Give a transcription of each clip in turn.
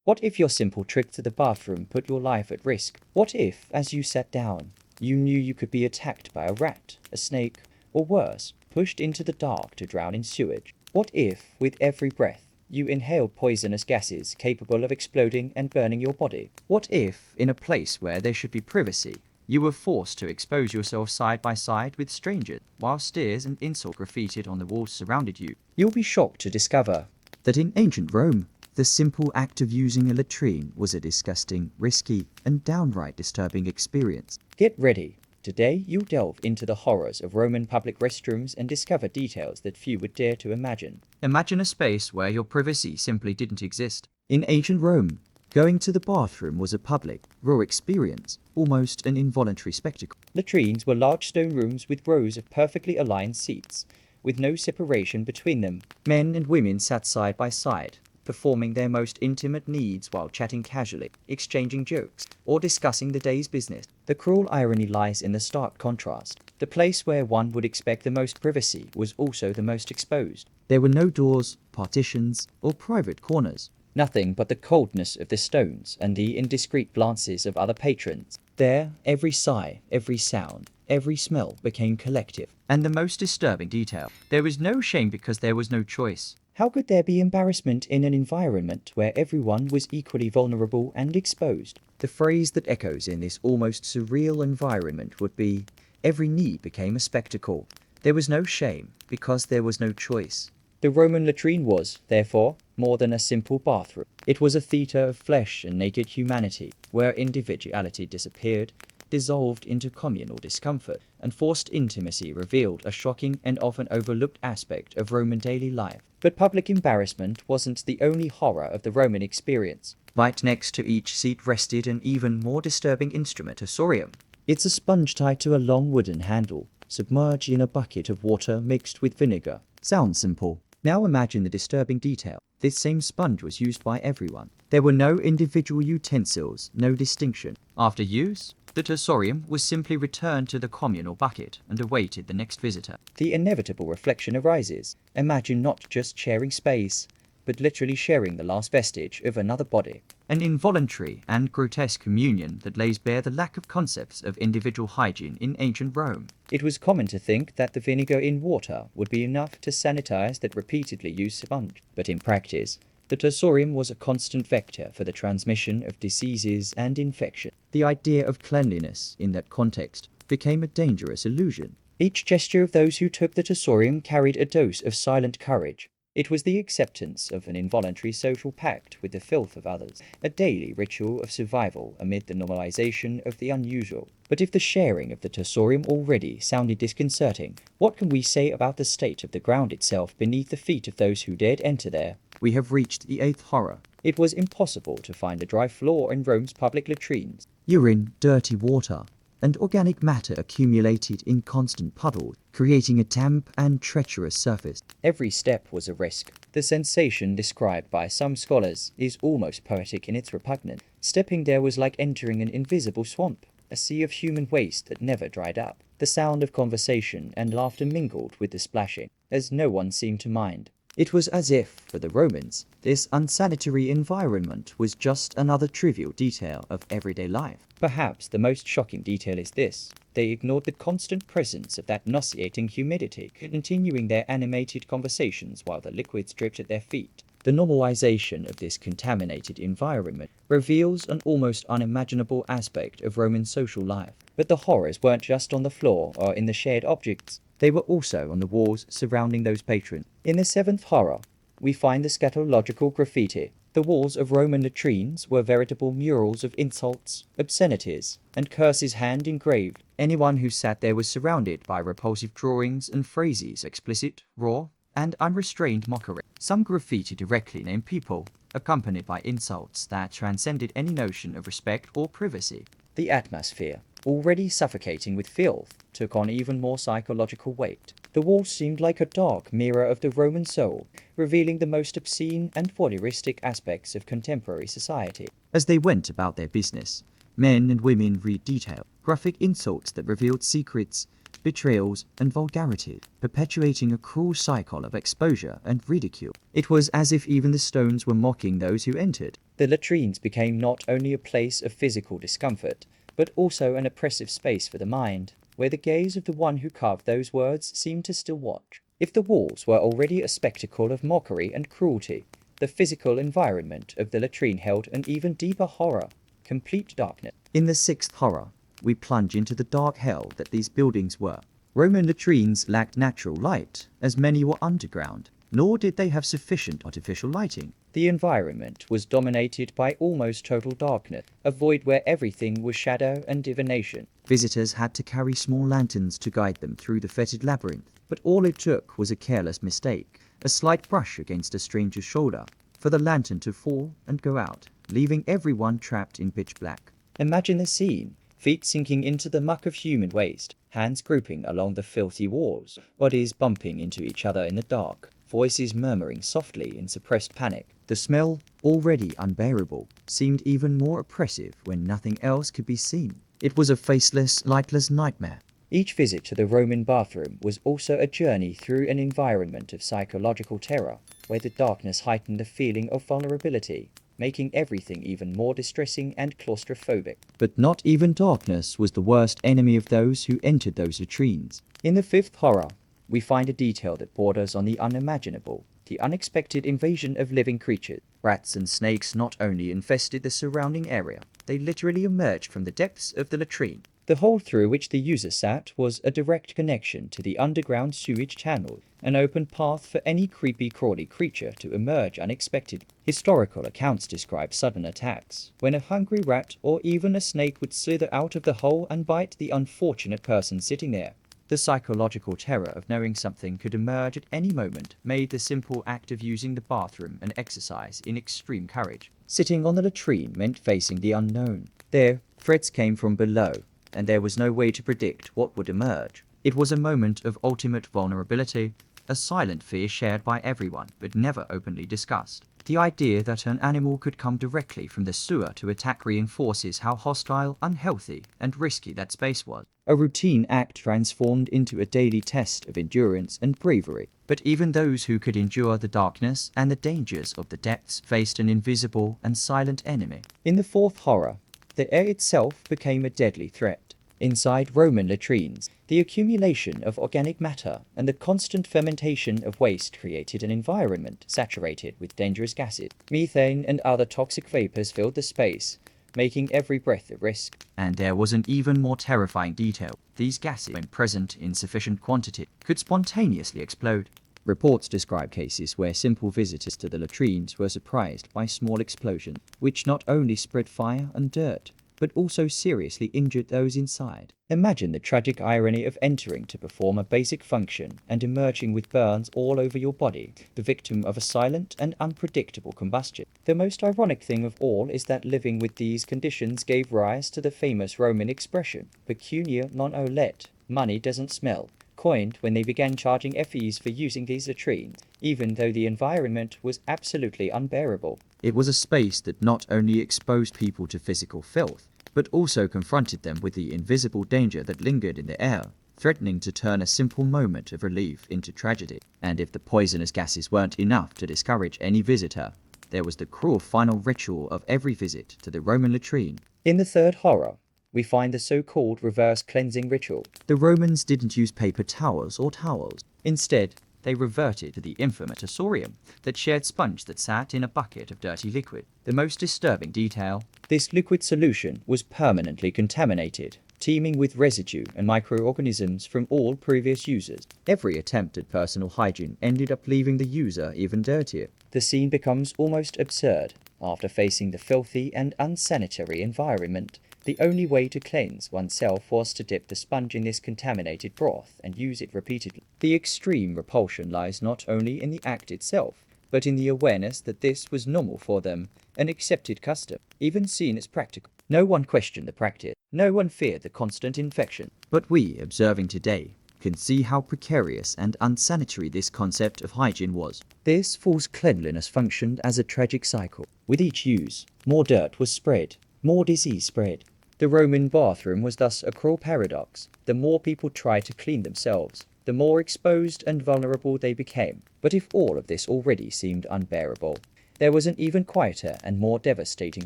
What if your simple trip to the bathroom put your life at risk? What if, as you sat down, you knew you could be attacked by a rat, a snake, or worse, pushed into the dark to drown in sewage? What if, with every breath, you inhaled poisonous gases capable of exploding and burning your body? What if, in a place where there should be privacy, you were forced to expose yourself side by side with strangers, while stares and insult graffitied on the walls surrounded you? You'll be shocked to discover that in ancient Rome, the simple act of using a latrine was a disgusting, risky, and downright disturbing experience. Get ready. Today, you'll delve into the horrors of Roman public restrooms and discover details that few would dare to imagine. Imagine a space where your privacy simply didn't exist. In ancient Rome, going to the bathroom was a public, raw experience, almost an involuntary spectacle. Latrines were large stone rooms with rows of perfectly aligned seats, with no separation between them. Men and women sat side by side, performing their most intimate needs while chatting casually, exchanging jokes, or discussing the day's business. The cruel irony lies in the stark contrast. The place where one would expect the most privacy was also the most exposed. There were no doors, partitions, or private corners. Nothing but the coldness of the stones and the indiscreet glances of other patrons. There, every sigh, every sound, every smell became collective. And the most disturbing detail, there was no shame because there was no choice. How could there be embarrassment in an environment where everyone was equally vulnerable and exposed? The phrase that echoes in this almost surreal environment would be, every need became a spectacle. There was no shame because there was no choice. The Roman latrine was, therefore, more than a simple bathroom. It was a theatre of flesh and naked humanity, where individuality disappeared, dissolved into communal discomfort, and forced intimacy revealed a shocking and often overlooked aspect of Roman daily life. But public embarrassment wasn't the only horror of the Roman experience. Right next to each seat rested an even more disturbing instrument, a sorium. It's a sponge tied to a long wooden handle, submerged in a bucket of water mixed with vinegar. Sounds simple. Now imagine the disturbing detail. This same sponge was used by everyone. There were no individual utensils, no distinction. After use, the tersorium was simply returned to the communal bucket and awaited the next visitor. The inevitable reflection arises. Imagine not just sharing space, but literally sharing the last vestige of another body. An involuntary and grotesque communion that lays bare the lack of concepts of individual hygiene in ancient Rome. It was common to think that the vinegar in water would be enough to sanitize that repeatedly used sponge, but in practice, the tersorium was a constant vector for the transmission of diseases and infection. The idea of cleanliness in that context became a dangerous illusion. Each gesture of those who took the tersorium carried a dose of silent courage. It was the acceptance of an involuntary social pact with the filth of others, a daily ritual of survival amid the normalization of the unusual. But if the sharing of the tersorium already sounded disconcerting, what can we say about the state of the ground itself beneath the feet of those who dared enter there? We have reached the eighth horror. It was impossible to find a dry floor in Rome's public latrines. Urine, dirty water, and organic matter accumulated in constant puddles, creating a damp and treacherous surface. Every step was a risk. The sensation described by some scholars is almost poetic in its repugnance. Stepping there was like entering an invisible swamp, a sea of human waste that never dried up. The sound of conversation and laughter mingled with the splashing, as no one seemed to mind. It was as if, for the Romans, this unsanitary environment was just another trivial detail of everyday life. Perhaps the most shocking detail is this. They ignored the constant presence of that nauseating humidity, continuing their animated conversations while the liquids dripped at their feet. The normalization of this contaminated environment reveals an almost unimaginable aspect of Roman social life. But the horrors weren't just on the floor or in the shared objects. They were also on the walls surrounding those patrons. In the seventh horror, we find the scatological graffiti. The walls of Roman latrines were veritable murals of insults, obscenities, and curses hand-engraved. Anyone who sat there was surrounded by repulsive drawings and phrases, explicit, raw, and unrestrained mockery. Some graffiti directly named people, accompanied by insults that transcended any notion of respect or privacy. The atmosphere, already suffocating with filth, took on even more psychological weight. The walls seemed like a dark mirror of the Roman soul, revealing the most obscene and voyeuristic aspects of contemporary society. As they went about their business, men and women read detailed, graphic insults that revealed secrets, betrayals, and vulgarity, perpetuating a cruel cycle of exposure and ridicule. It was as if even the stones were mocking those who entered. The latrines became not only a place of physical discomfort, but also an oppressive space for the mind, where the gaze of the one who carved those words seemed to still watch. If the walls were already a spectacle of mockery and cruelty, the physical environment of the latrine held an even deeper horror: complete darkness. In the sixth horror, we plunge into the dark hell that these buildings were. Roman latrines lacked natural light, as many were underground, nor did they have sufficient artificial lighting. The environment was dominated by almost total darkness, a void where everything was shadow and divination. Visitors had to carry small lanterns to guide them through the fetid labyrinth, but all it took was a careless mistake, a slight brush against a stranger's shoulder, for the lantern to fall and go out, leaving everyone trapped in pitch black. Imagine the scene: feet sinking into the muck of human waste, hands groping along the filthy walls, bodies bumping into each other in the dark, voices murmuring softly in suppressed panic. The smell, already unbearable, seemed even more oppressive when nothing else could be seen. It was a faceless, lightless nightmare. Each visit to the Roman bathroom was also a journey through an environment of psychological terror, where the darkness heightened the feeling of vulnerability, making everything even more distressing and claustrophobic. But not even darkness was the worst enemy of those who entered those latrines. In the fifth horror, we find a detail that borders on the unimaginable: the unexpected invasion of living creatures. Rats and snakes not only infested the surrounding area, they literally emerged from the depths of the latrine. The hole through which the user sat was a direct connection to the underground sewage channel, an open path for any creepy crawly creature to emerge unexpectedly. Historical accounts describe sudden attacks, when a hungry rat or even a snake would slither out of the hole and bite the unfortunate person sitting there. The psychological terror of knowing something could emerge at any moment made the simple act of using the bathroom an exercise in extreme courage. Sitting on the latrine meant facing the unknown. There, threats came from below, and there was no way to predict what would emerge. It was a moment of ultimate vulnerability, a silent fear shared by everyone, but never openly discussed. The idea that an animal could come directly from the sewer to attack reinforces how hostile, unhealthy, and risky that space was. A routine act transformed into a daily test of endurance and bravery. But even those who could endure the darkness and the dangers of the depths faced an invisible and silent enemy. In the fourth horror, the air itself became a deadly threat. Inside Roman latrines, the accumulation of organic matter and the constant fermentation of waste created an environment saturated with dangerous gases. Methane and other toxic vapors filled the space, making every breath a risk. And there was an even more terrifying detail: these gases, when present in sufficient quantity, could spontaneously explode. Reports describe cases where simple visitors to the latrines were surprised by small explosions, which not only spread fire and dirt, but also seriously injured those inside. Imagine the tragic irony of entering to perform a basic function and emerging with burns all over your body, the victim of a silent and unpredictable combustion. The most ironic thing of all is that living with these conditions gave rise to the famous Roman expression, pecunia non olet, money doesn't smell, coined when they began charging fees for using these latrines, even though the environment was absolutely unbearable. It was a space that not only exposed people to physical filth, but also confronted them with the invisible danger that lingered in the air, threatening to turn a simple moment of relief into tragedy. And if the poisonous gases weren't enough to discourage any visitor, there was the cruel final ritual of every visit to the Roman latrine. In the third horror, we find the so-called reverse cleansing ritual. The Romans didn't use paper towels or towels. Instead, they reverted to the infamous tassorium, that shared sponge that sat in a bucket of dirty liquid. The most disturbing detail: this liquid solution was permanently contaminated, teeming with residue and microorganisms from all previous users. Every attempt at personal hygiene ended up leaving the user even dirtier. The scene becomes almost absurd. After facing the filthy and unsanitary environment, the only way to cleanse oneself was to dip the sponge in this contaminated broth and use it repeatedly. The extreme repulsion lies not only in the act itself, but in the awareness that this was normal for them, an accepted custom, even seen as practical. No one questioned the practice. No one feared the constant infection. But we, observing today, can see how precarious and unsanitary this concept of hygiene was. This false cleanliness functioned as a tragic cycle. With each use, more dirt was spread, more disease spread. The Roman bathroom was thus a cruel paradox. The more people tried to clean themselves, the more exposed and vulnerable they became. But if all of this already seemed unbearable, there was an even quieter and more devastating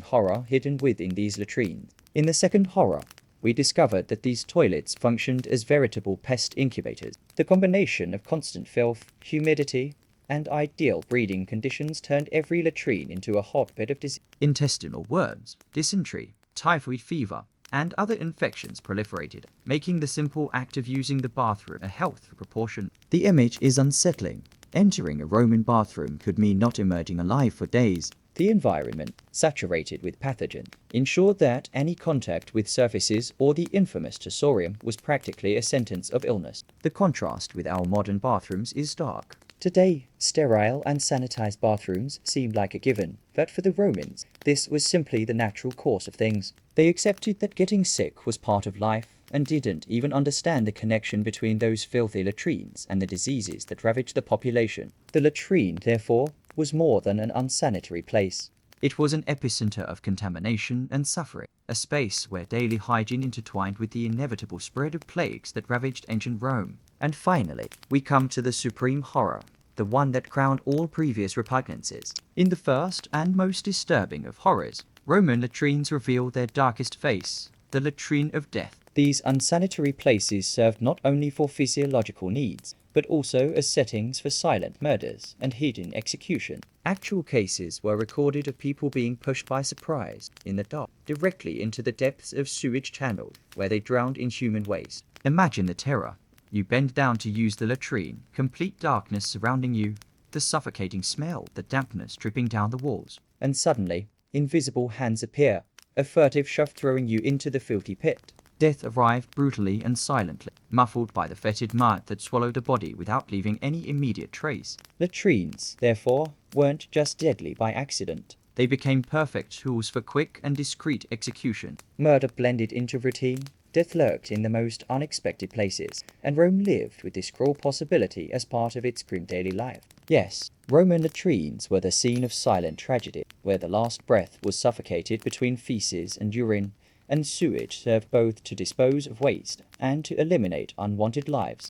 horror hidden within these latrines. In the second horror, we discovered that these toilets functioned as veritable pest incubators. The combination of constant filth, humidity, and ideal breeding conditions turned every latrine into a hotbed of disease. Intestinal worms, dysentery, typhoid fever, and other infections proliferated, making the simple act of using the bathroom a health precaution. The image is unsettling. Entering a Roman bathroom could mean not emerging alive for days. The environment, saturated with pathogen, ensured that any contact with surfaces or the infamous tossorium was practically a sentence of illness. The contrast with our modern bathrooms is stark. Today, sterile and sanitized bathrooms seem like a given, but for the Romans, this was simply the natural course of things. They accepted that getting sick was part of life and didn't even understand the connection between those filthy latrines and the diseases that ravaged the population. The latrine, therefore, was more than an unsanitary place. It was an epicenter of contamination and suffering, a space where daily hygiene intertwined with the inevitable spread of plagues that ravaged ancient Rome. And finally, we come to the supreme horror, the one that crowned all previous repugnances. In the first and most disturbing of horrors, Roman latrines revealed their darkest face, the latrine of death. These unsanitary places served not only for physiological needs, but also as settings for silent murders and hidden execution. Actual cases were recorded of people being pushed by surprise, in the dark, directly into the depths of sewage channels, where they drowned in human waste. Imagine the terror. You bend down to use the latrine, complete darkness surrounding you, the suffocating smell, the dampness dripping down the walls. And suddenly, invisible hands appear, a furtive shove throwing you into the filthy pit. Death arrived brutally and silently, muffled by the fetid mud that swallowed the body without leaving any immediate trace. Latrines, therefore, weren't just deadly by accident. They became perfect tools for quick and discreet execution. Murder blended into routine, death lurked in the most unexpected places, and Rome lived with this cruel possibility as part of its grim daily life. Yes, Roman latrines were the scene of silent tragedy, where the last breath was suffocated between feces and urine, and sewage served both to dispose of waste and to eliminate unwanted lives.